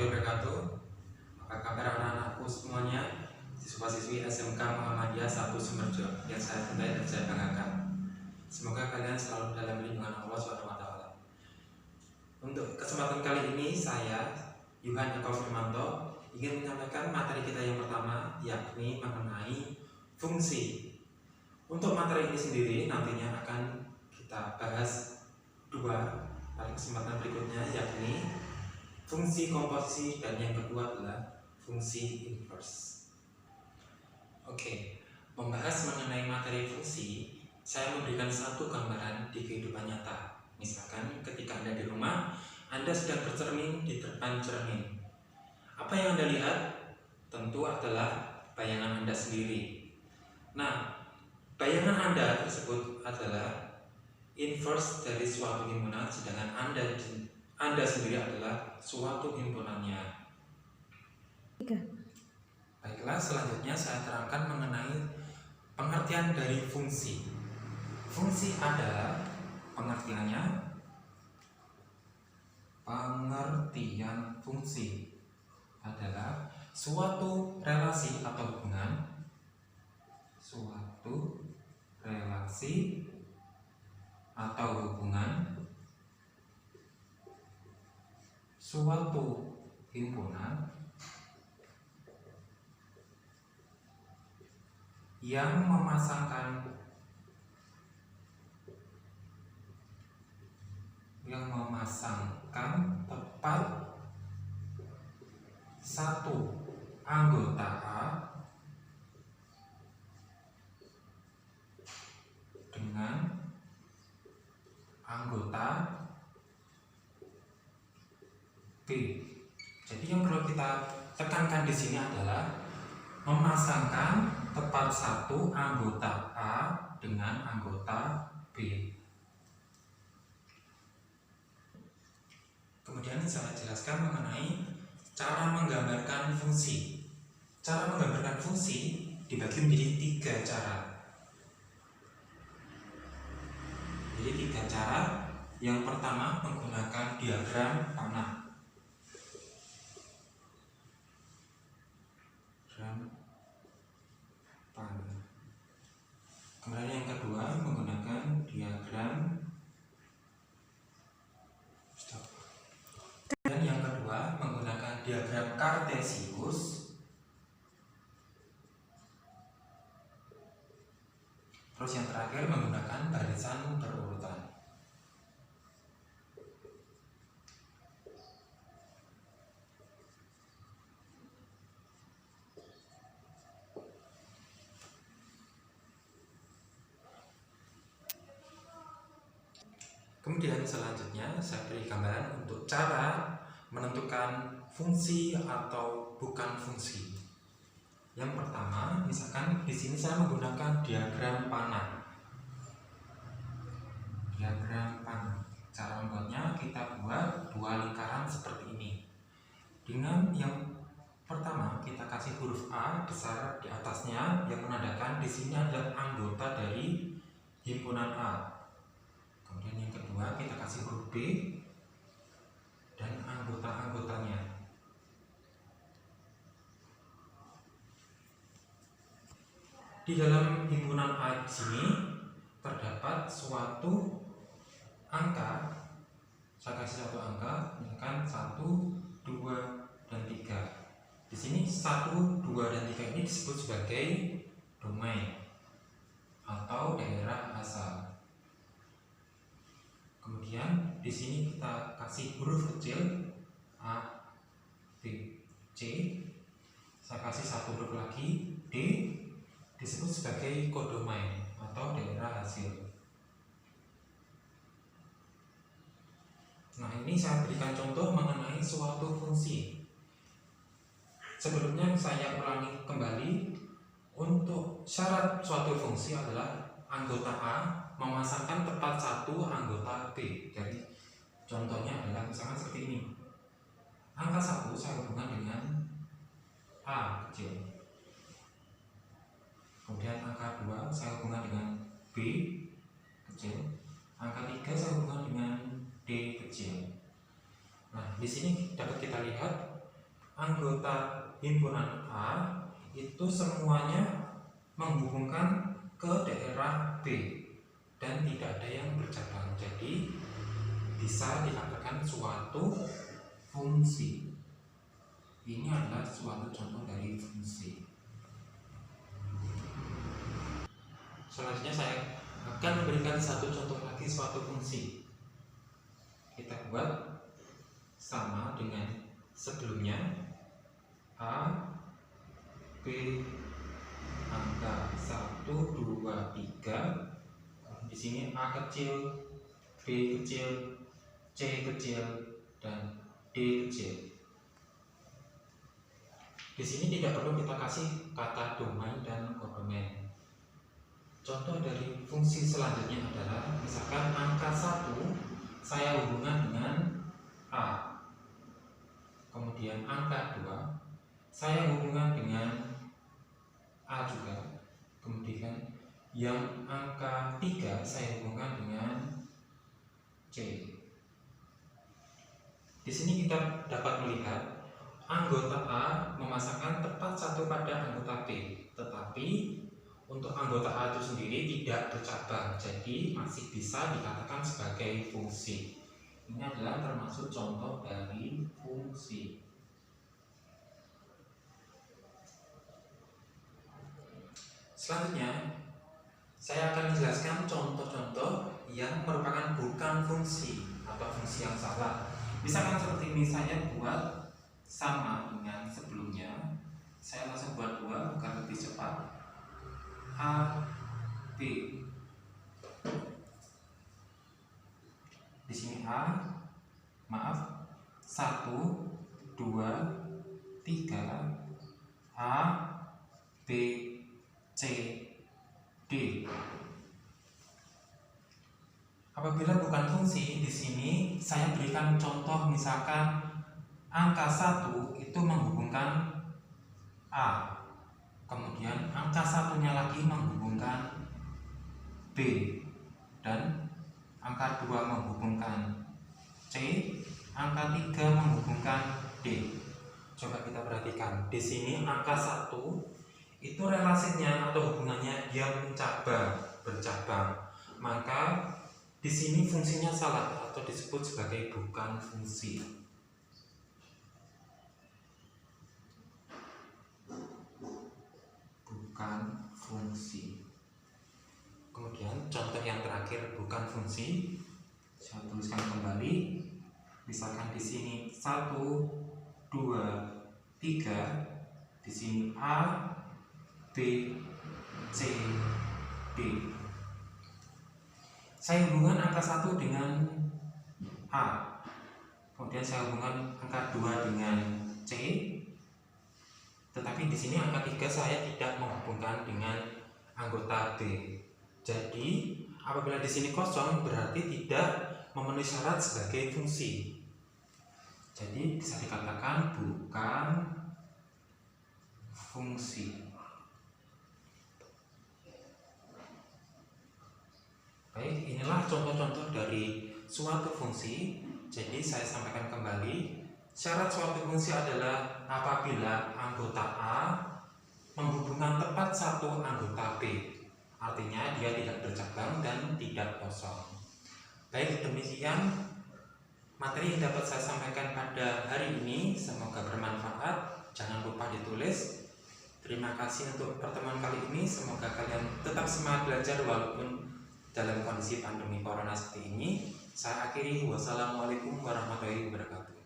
warahmatullahi wabarakatuh. Apa kabar anak-anakku semuanya? Siswa-siswi SMK Muhammadiyah 1 Sumerjo yang saya cintai dan saya banggakan. Semoga kalian selalu dalam lindungan Allah SWT. Untuk kesempatan kali ini saya, Yuhan Eko Firmanto, ingin menyampaikan materi kita yang pertama, yakni mengenai fungsi. Untuk materi ini sendiri nantinya akan kita bahas dua pada kesempatan berikutnya, yakni fungsi komposisi dan yang kedua adalah fungsi inverse. Oke, membahas mengenai materi fungsi, saya memberikan satu gambaran di kehidupan nyata. Misalkan ketika Anda di rumah, Anda sedang bercermin di depan cermin. Apa yang Anda lihat? Tentu adalah bayangan Anda sendiri. Nah, bayangan Anda tersebut adalah inverse dari suatu himpunan, sedangkan Anda sendiri adalah suatu himpunannya. Baiklah, selanjutnya saya terangkan mengenai pengertian dari fungsi. Fungsi adalah pengertian fungsi adalah suatu relasi atau hubungan suatu himpunan yang memasangkan tepat satu anggota A dengan anggota B. Jadi yang perlu kita tekankan di sini adalah memasangkan tepat satu anggota A dengan anggota B. Kemudian saya jelaskan mengenai cara menggambarkan fungsi. Cara menggambarkan fungsi dibagi menjadi tiga cara. Yang pertama menggunakan diagram panah. Kemudian yang kedua menggunakan diagram kartesius. Terus yang terakhir menggunakan barisan berurutan. Kemudian selanjutnya saya beri gambaran untuk cara menentukan fungsi atau bukan fungsi. Yang pertama, misalkan di sini saya menggunakan diagram panah. Cara membuatnya kita buat dua lingkaran seperti ini. Dengan yang pertama kita kasih huruf A besar di atasnya yang menandakan di sini adalah anggota dari himpunan A. Kemudian yang kedua kita kasih huruf B dan anggota-anggotanya. Di dalam himpunan A di sini terdapat suatu angka. Saya kasih satu angka, misalkan 1, 2, dan 3. Di sini 1, 2, dan 3 ini disebut sebagai domain atau daerah asal. Kemudian di sini kita kasih huruf kecil A, B, C. Saya kasih satu huruf lagi D, disebut sebagai kodomain atau daerah hasil. Nah, ini saya berikan contoh mengenai suatu fungsi. Sebelumnya saya ulangi kembali. Untuk syarat suatu fungsi adalah anggota A memasangkan tepat satu anggota B. Jadi contohnya adalah misalkan seperti ini. Angka 1 saya hubungkan dengan A kecil. Kemudian angka 2 saya hubungkan dengan B kecil. Angka 3 saya hubungkan dengan D kecil. Nah, di sini dapat kita lihat anggota himpunan A itu semuanya menghubungkan ke daerah B dan tidak ada yang bercabang. Jadi bisa dikatakan suatu fungsi. Ini adalah suatu contoh dari fungsi. Selanjutnya saya akan memberikan satu contoh lagi suatu fungsi. Kita buat sama dengan sebelumnya. A, B, angka 1, 2, 3. Di sini A kecil, B kecil, C kecil, dan D kecil. Di sini tidak perlu kita kasih kata domain dan kodomain. Contoh dari fungsi selanjutnya adalah misalkan angka 1 saya hubungkan dengan A. Kemudian angka 2 saya hubungkan dengan A juga. Kemudian yang angka 3 saya hubungkan dengan C. Di sini kita dapat melihat anggota A memasangkan tepat satu pada anggota B, tetapi untuk anggota A itu sendiri tidak bercabang, jadi masih bisa dikatakan sebagai fungsi. Ini adalah termasuk contoh dari fungsi. Selanjutnya, saya akan menjelaskan contoh-contoh yang merupakan bukan fungsi atau fungsi yang salah. Misalkan seperti ini, saya buat sama dengan sebelumnya. Saya langsung buat 2 agar lebih cepat. A, B. Di sini A, maaf, 1, 2, 3, A, B, C, D. Apabila bukan fungsi, di sini saya berikan contoh, misalkan angka 1 itu menghubungkan A, kemudian angka satunya lagi menghubungkan B, dan angka 2 menghubungkan C, angka 3 menghubungkan D. Coba kita perhatikan, di sini angka 1 itu relasinya atau hubungannya dia bercabang. Maka di sini fungsinya salah atau disebut sebagai bukan fungsi. Bukan fungsi. Kemudian contoh yang terakhir bukan fungsi, saya tuliskan kembali. Misalkan di sini 1, 2, 3, di sini A, B, C, D. Saya hubungkan angka 1 dengan A, kemudian saya hubungkan angka 2 dengan C, tetapi di sini angka 3 saya tidak menghubungkan dengan anggota B. Jadi apabila di sini kosong berarti tidak memenuhi syarat sebagai fungsi. Jadi bisa dikatakan bukan fungsi. Baik, inilah contoh-contoh dari suatu fungsi. Jadi saya sampaikan kembali. Syarat suatu fungsi adalah apabila anggota A menghubungkan tepat satu anggota B. Artinya dia tidak bercabang dan tidak kosong. Baik, demikian materi yang dapat saya sampaikan pada hari ini. Semoga bermanfaat. Jangan lupa ditulis. Terima kasih untuk pertemuan kali ini. Semoga kalian tetap semangat belajar walaupun dalam kondisi pandemi corona seperti ini. Saya akhiri. Wassalamualaikum warahmatullahi wabarakatuh.